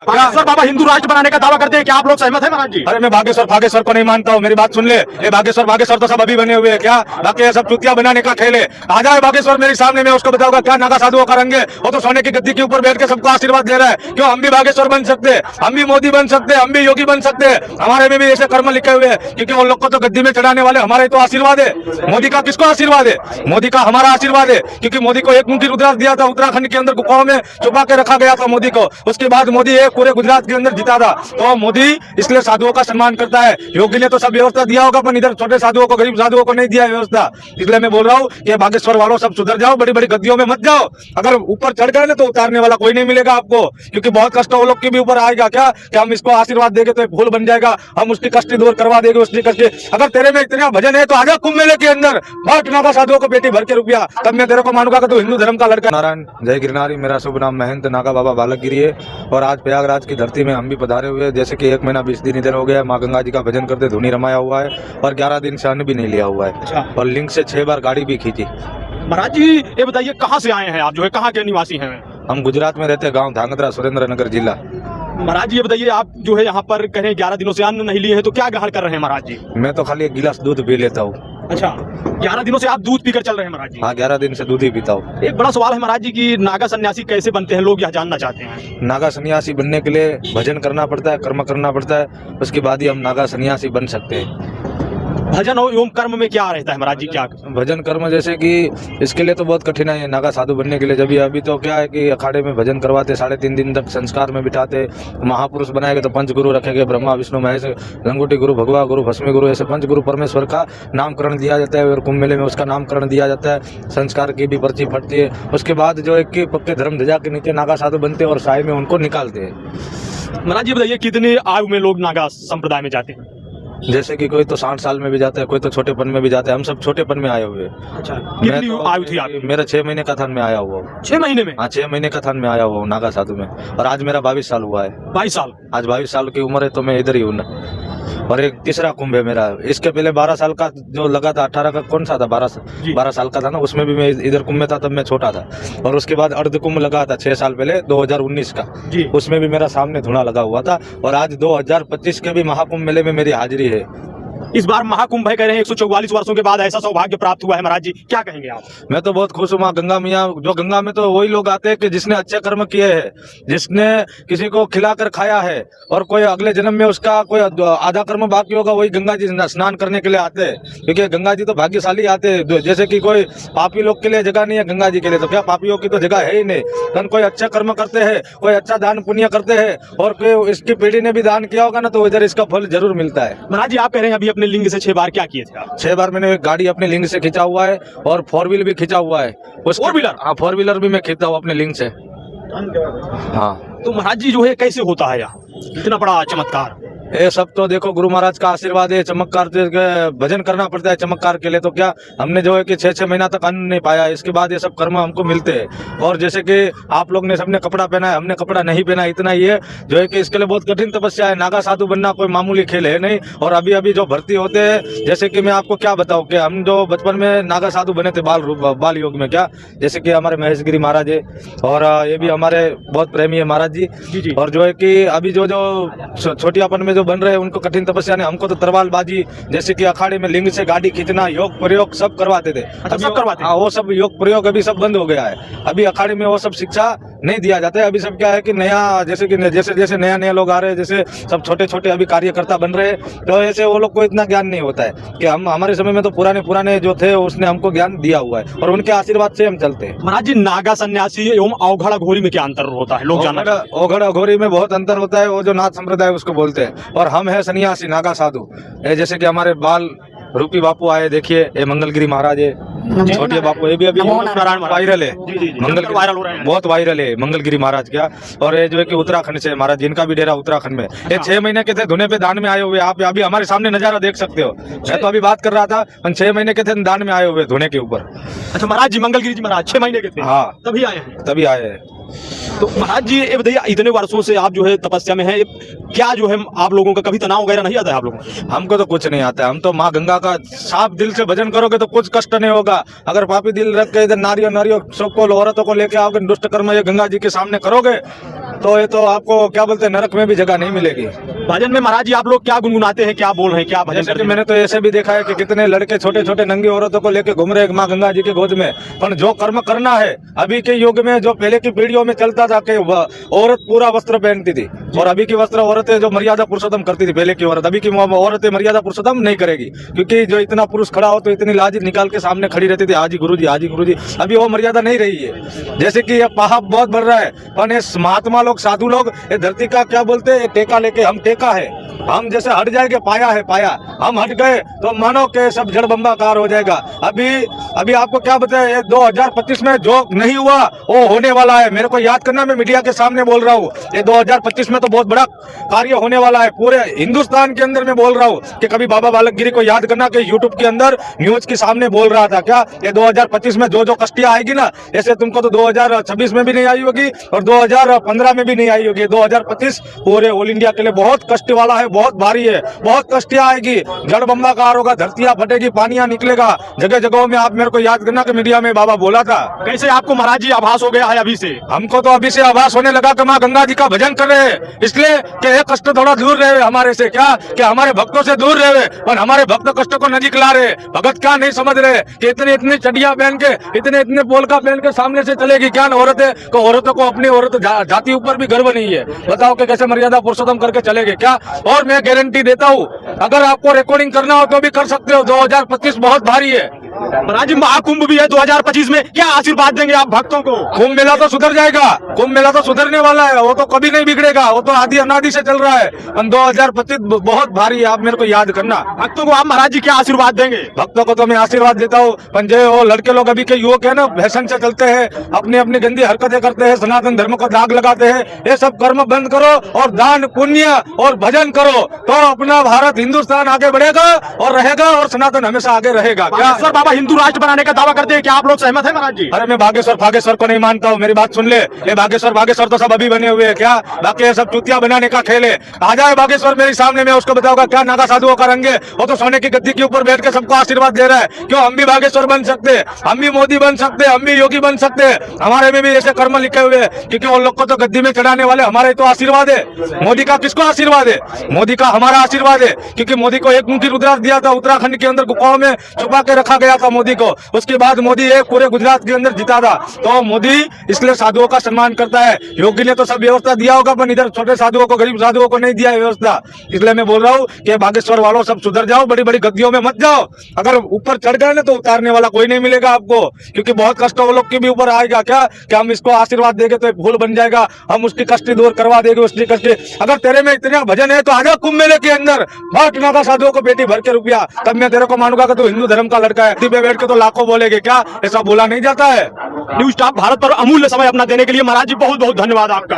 बागेश्वर बाबा हिंदू राष्ट्र बनाने का दावा करते हैं, क्या आप लोग सहमत हैं महाराज जी? अरे मैं बागेश्वर को नहीं मानता हूँ, मेरी बात सुन ले। ये बागेश्वर तो सब अभी बने हुए हैं क्या? बाकी ये सब चुतिया बनाने का खेल है। आ जाए बागेश्वर मेरे सामने, मैं उसको बताऊंगा क्या नागा साधुओं का रंग है। वो तो सोने की गद्दी के ऊपर बैठ के सबको आशीर्वाद दे रहा है। क्यों हम भी बागेश्वर बन सकते हैं, हम भी मोदी बन सकते हैं, हम भी योगी बन सकते हैं। हमारे में भी ऐसे कर्म लिखे हुए हैं, क्योंकि उन लोग को तो गद्दी में चढ़ाने वाले हमारे तो आशीर्वाद है। मोदी का किसको आशीर्वाद है? मोदी का हमारा आशीर्वाद है, क्योंकि मोदी को एक मुट्ठी रुद्राक्ष दिया था उत्तराखंड के अंदर गुफाओं में छुपा के रखा गया था मोदी को। उसके बाद मोदी एक पूरे गुजरात के अंदर जीता था। तो मोदी इसलिए साधुओं का सम्मान करता है। योगी ने तो सब व्यवस्था दिया होगा, पर इधर छोटे साधुओं को, गरीब साधुओं को नहीं दिया व्यवस्था। इसलिए मैं बोल रहा हूँ कि बागेश्वर वालों सब सुधर जाओ, बड़ी बड़ी गद्दियों में मत जाओ। अगर ऊपर चढ़ गए ना तो उतारने वाला कोई नहीं मिलेगा आपको, क्योंकि बहुत कष्ट वो लोग के भी ऊपर आएगा। क्या कि हम इसको आशीर्वाद देंगे तो एक फूल बन जाएगा, हम उसकी कष्ट दूर करवा देंगे उसकी कष्ट। अगर तेरे में इतना भजन है तो आजा कुंभ मेले के अंदर, बांट नागा साधुओं को पेटी भर के रुपया, तब मैं तेरे को मानूंगा कि तू हिंदू धर्म का लड़का। नारायण जय गिरनारी, मेरा शुभ नाम महंत नागा बाबा बालकगिरी है। और आज प्रयागराज की धरती में हम भी पधारे हुए, जैसे कि 1 महीना 20 दिन इधर हो गया। माँ गंगा जी का भजन करते धुनी रमाया हुआ है, और 11 दिन से अन्न भी नहीं लिया हुआ है, और लिंक से 6 बार गाड़ी भी खींची। महाराज जी ये बताइए कहाँ से आए हैं आप, जो है कहाँ के निवासी हैं? हम गुजरात में रहते, गांव धांगध्रा, सुरेंद्र नगर जिला। महाराज जी ये बताइए, आप जो है यहाँ पर कह रहे हैं 11 दिनों से अन्न नहीं लिए हैं, तो क्या ग्रहण कर रहे हैं महाराज जी? मैं तो खाली 1 गिलास दूध पी लेता हूँ। अच्छा, 11 दिनों से आप दूध पीकर चल रहे हैं महाराज जी? हाँ, 11 दिन से दूध ही पीता हूँ। एक बड़ा सवाल है महाराज जी कि नागा सन्यासी कैसे बनते हैं, लोग यह जानना चाहते हैं। नागा सन्यासी बनने के लिए भजन करना पड़ता है, कर्म करना पड़ता है, उसके बाद ही हम नागा सन्यासी बन सकते हैं। भजन और एवं कर्म में क्या रहता है महाराज जी? क्या भजन कर्म, जैसे कि इसके लिए तो बहुत कठिन है नागा साधु बनने के लिए। जब अभी तो क्या है कि अखाड़े में भजन करवाते, 3.5 दिन तक संस्कार में बिठाते। महापुरुष बनाएंगे तो 5 गुरु रखेंगे, ब्रह्मा विष्णु महेश, लंगोटी गुरु, भगवा गुरु, भस्मी गुरु, ऐसे 5 गुरु परमेश्वर का नामकरण दिया जाता है। और कुंभ मेले में उसका नामकरण दिया जाता है, संस्कार की भी पर्ची फटती है। उसके बाद जो एक पक्के धर्म ध्वजा के नीचे नागा साधु बनते हैं और साय में उनको निकालते हैं। महाराज जी बताइए कितनी आयु में लोग नागा संप्रदाय में जाते हैं? जैसे कि कोई तो 60 साल में भी जाता है, कोई तो छोटेपन में भी जाता है। हम सब छोटेपन में आए हुए। अच्छा, कितनी आयु थी आपकी? मेरा 6 महीने का था मैं आया हुआ हूँ। 6 महीने में? हाँ, 6 महीने का था मैं आया हुआ हूँ नागा साधु में, और आज मेरा 22 साल हुआ है। 22 साल? आज 22 साल की उम्र है, तो मैं इधर ही हूँ ना। और एक तीसरा कुंभ है मेरा। इसके पहले 12 साल का जो लगा था, 18 का कौन सा था, 12 साल का था ना, उसमें भी मैं इधर कुंभ में था, तब मैं छोटा था। और उसके बाद अर्ध कुंभ लगा था 6 साल पहले, 2019 का, उसमें भी मेरा सामने धुना लगा हुआ था। और आज 2025 के भी महाकुंभ मेले में मेरी हाजिरी है। इस बार महाकुंभ है, कह रहे हैं 144 वर्षों के बाद ऐसा सौभाग्य प्राप्त हुआ है महाराज जी, क्या कहेंगे आप? मैं तो बहुत खुश हूँ। माँ गंगा मैया, जो गंगा में तो वही लोग आते हैं कि जिसने अच्छे कर्म किए हैं, जिसने किसी को खिलाकर खाया है, और कोई अगले जन्म में उसका कोई आधा कर्म बाकी होगा, वही गंगा जी स्नान करने के लिए आते हैं। क्योंकि गंगा जी तो भाग्यशाली आते हैं। जैसे कि कोई पापी लोग के लिए जगह नहीं है गंगा जी के लिए, तो क्या पापियों की तो जगह है ही नहीं। तो कोई अच्छा कर्म करते हैं, कोई अच्छा दान पुण्य करते हैं, और कोई इसकी पीढ़ी ने भी दान किया होगा ना, तो इधर इसका फल जरूर मिलता है। महाराज जी आप कह रहे हैं अभी अपने लिंग से 6 बार क्या किए थे आप? 6 बार मैंने एक गाड़ी अपने लिंग से खींचा हुआ है, और 4 व्हील भी खींचा हुआ है। 4 व्हीलर? हाँ, 4 व्हीलर भी मैं खींचता हूँ अपने लिंग से। हाँ, तो महाराज जी जो है कैसे होता है यहाँ इतना बड़ा चमत्कार? ये सब तो देखो गुरु महाराज का आशीर्वाद है। चमत्कार भजन करना पड़ता है चमत्कार के लिए। तो क्या हमने जो है कि 6 महीना तक अन्न नहीं पाया, इसके बाद ये सब कर्म हमको मिलते हैं। और जैसे कि आप लोग ने सबने कपड़ा पहना है, हमने कपड़ा नहीं पहना, इतना ही है जो है कि इसके लिए बहुत कठिन तपस्या है। नागा साधु बनना कोई मामूली खेल है नहीं। और अभी अभी जो भर्ती होते हैं, जैसे कि मैं आपको क्या बताऊं कि हम जो बचपन में नागा साधु बने थे बाल योग में, क्या जैसे कि हमारे महेश गिरी महाराज है, और ये भी हमारे बहुत प्रेमी है महाराज जी। और जो है कि अभी जो छोटियापन में जो बन रहे हैं, उनको कठिन तपस्या ने, हमको तो तरवालबाजी, जैसे कि अखाड़े में लिंग से गाड़ी खींचना, योग प्रयोग सब करवाते थे। सब करवाते? हाँ, वो सब योग प्रयोग अभी सब बंद हो गया है। अभी अखाड़े में वो सब शिक्षा नहीं दिया जाता है। अभी सब क्या है कि नया, जैसे कि जैसे नया लोग आ रहे हैं, जैसे सब छोटे अभी कार्यकर्ता बन रहे हैं, तो ऐसे वो लोग को इतना ज्ञान नहीं होता है। कि हम हमारे समय में तो पुराने जो थे, उसने हमको ज्ञान दिया हुआ है, और उनके आशीर्वाद से हम चलते हैं। महाराज जी नागा सन्यासी एवं अवघड़ अघोरी में क्या अंतर होता है, लोग जानना? अवघड़ अघोरी में बहुत अंतर होता है, वो जो नाथ संप्रदाय उसको बोलते हैं, और हम है सन्यासी नागा साधु। जैसे कि हमारे बाल रूपी बापू आए, देखिए ये मंगलगिरी महाराज है, छोटे बापू, ये भी अभी वायरल है, बहुत वायरल है मंगलगिरी महाराज क्या। और ये जो है कि उत्तराखंड से महाराज, जिनका भी डेरा उत्तराखंड में। ये 6 महीने के थे, धुने पे दान में आए हुए। आप अभी हमारे सामने नजारा देख सकते हो। मैं तो अभी बात कर रहा था, 6 महीने के थे, दान में आए हुए धुने के ऊपर। अच्छा महाराज जी, मंगलगिरी जी महाराज 6 महीने के थे? हाँ, तभी आए हैं? तभी आए हैं। तो महाराज जी ये बताइए, इतने वर्षों से आप जो है तपस्या में है, क्या जो है आप लोगों का कभी तनाव वगैरह नहीं आता है आप लोगों को? हमको तो कुछ नहीं आता है। हम तो माँ गंगा का साफ दिल से भजन करोगे तो कुछ कष्ट नहीं होगा। अगर पापी दिल रख के इधर नारियों सबको औरतों को लेके आओगे, दुष्ट कर्म ये गंगा जी के सामने करोगे तो ये तो आपको क्या बोलते हैं, नरक में भी जगह नहीं मिलेगी। भजन में महाराज जी आप लोग क्या गुनगुनाते हैं, क्या बोल रहे हैं, क्या भजन जैसे करते कि हैं? मैंने तो ऐसे भी देखा है कि कितने लड़के छोटे छोटे नंगी औरतों को लेके घूम रहे हैं माँ गंगा जी के गोद में। पर जो कर्म करना है अभी के युग में, जो पहले की पीढ़ियों में चलता था कि औरत पूरा वस्त्र पहनती थी, और अभी की वस्त्र औरतें जो मर्यादा पुरुषोत्तम करती थी पहले की औरत, अभी की औरतें मर्यादा पुरुषोत्तम नहीं करेगी। क्योंकि जो इतना पुरुष खड़ा हो तो इतनी लाज निकाल के सामने खड़ी रहती थी, हाजी गुरुजी हाजी गुरुजी। अभी वो मर्यादा नहीं रही है। जैसे कि ये पाप बहुत बढ़ रहा है, पर ये महात्मा लोग साधु लोग ये धरती का क्या बोलते हैं, टेका लेके, हम टेका है, हम जैसे हट जाएंगे, पाया है पाया, हम हट गए तो मानो के सब जड़ बम्बाकार हो जाएगा। अभी आपको क्या बताए, ये 2025 में जो नहीं हुआ वो होने वाला है। मेरे को याद करना, मैं मीडिया के सामने बोल रहा हूँ, ये 2025 में तो बहुत बड़ा कार्य होने वाला है पूरे हिंदुस्तान के अंदर। मैं बोल रहा हूँ कि कभी बाबा बालक गिरी को याद करना कि यूट्यूब के अंदर न्यूज के सामने बोल रहा था क्या, ये 2025 में जो कष्टियां आएगी ना, ऐसे तुमको तो 2026 में भी नहीं आई होगी और 2015 में भी नहीं आई होगी। 2025 पूरे ऑल इंडिया के लिए बहुत कष्ट वाला है, बहुत भारी है, बहुत कष्टियां आएगी, जड़ बम्बाकार होगा, धरतियां फटेगी, पानियां निकलेगा जगह जगहों में। आप मेरे को याद करना कि मीडिया में बाबा बोला था। कैसे आपको महाराज जी आभास हो गया है अभी से? हमको तो अभी से आभास होने लगा कि माँ गंगा जी का भजन कर रहे हैं, इसलिए कि ये कष्ट थोड़ा दूर रहे हमारे से, क्या कि हमारे भक्तों से दूर रहे, पर हमारे भक्त कष्ट को नजीक ला रहे। भगत क्या नहीं समझ रहे कि इतने चडिया पहन के, इतने पोलका पहन के सामने से चलेगी क्या औरतों को अपनी औरत जाति ऊपर भी गर्व नहीं है। बताओ कि कैसे मर्यादा पुरुषोत्तम करके चलेंगे क्या? और मैं गारंटी देता हूँ, अगर आपको रिकॉर्डिंग करना हो तो भी कर सकते हो। 2025 बहुत भारी है। महाराज जी महाकुंभ भी है 2025 में, क्या आशीर्वाद देंगे आप भक्तों को? कुंभ मेला तो सुधर जाएगा, कुंभ मेला तो सुधरने वाला है, वो तो कभी नहीं बिगड़ेगा, वो तो आदि अनादि से चल रहा है। 2025 बहुत भारी है, आप मेरे को याद करना। भक्तों को आप महाराज जी क्या आशीर्वाद देंगे? भक्तों को तो मैं आशीर्वाद देता हूँ, पंजे वो लड़के लोग अभी के युवक है ना, फैशन से चलते हैं, अपनी अपनी गंदी हरकतें करते हैं, सनातन धर्म को दाग लगाते हैं, ये सब कर्म बंद करो और दान पुण्य और भजन करो तो अपना भारत हिंदुस्तान आगे बढ़ेगा और रहेगा, और सनातन हमेशा आगे रहेगा। क्या बागेश्वर बाबा हिंदू राष्ट्र बनाने का दावा करते हैं, क्या आप लोग सहमत है महाराज जी? अरे मैं बागेश्वर को नहीं मानता हूँ, मेरी बात सुन ले। ये बागेश्वर तो सब अभी बने हुए हैं, क्या बाकी ये सब चुतिया बनाने का खेल है। आ जाए बागेश्वर मेरे सामने, मैं उसको बताऊंगा क्या नागा साधुओं का रंग है। वो तो सोने की गद्दी के ऊपर बैठ के सबको आशीर्वाद दे रहा है। क्यों हम भी बागेश्वर बन सकते, हम भी मोदी बन सकते, हम भी योगी बन सकते, हमारे में भी ऐसे कर्म लिखे हुए हैं। क्योंकि वो लोग को तो गद्दी में चढ़ाने वाले हमारे तो आशीर्वाद है। मोदी का किसको आशीर्वाद है? मोदी का हमारा आशीर्वाद है। क्योंकि मोदी को एक मुट्ठी रुद्राक्ष दिया था, उत्तराखंड के अंदर गुफाओं में छुपा के रखा गया था मोदी को। उसके बाद मोदी एक पूरे गुजरात के अंदर जीता था। तो मोदी इसलिए साधुओं का सम्मान करता है। योगी ने तो सब व्यवस्था दिया होगा, पर इधर छोटे साधुओं को, गरीब साधुओं को नहीं दिया है व्यवस्था। इसलिए मैं बोल रहा हूँ कि बागेश्वर वालों सब सुधर जाओ, बड़ी बड़ी गद्दियों में मत जाओ। अगर ऊपर चढ़ गए ना तो उतारने वाला कोई नहीं मिलेगा आपको, क्योंकि बहुत कष्ट वो लोग के भी ऊपर आएगा। क्या कि हम इसको आशीर्वाद देंगे तो एक फूल बन जाएगा, हम उसकी कष्ट दूर करवा देंगे, उसकी कष्ट। अगर तेरे में इतना भजन है तो आजा कुंभ मेले के अंदर, बांट नागा साधुओं को पेटी भर के रुपया, तब मैं तेरे को मानूंगा कि तू हिंदू धर्म का लड़का है। पे बैठ के तो लाखों बोलेगे, क्या ऐसा बोला नहीं जाता है? न्यूज स्टाफ भारत पर अमूल्य समय अपना देने के लिए महाराज जी बहुत बहुत धन्यवाद आपका।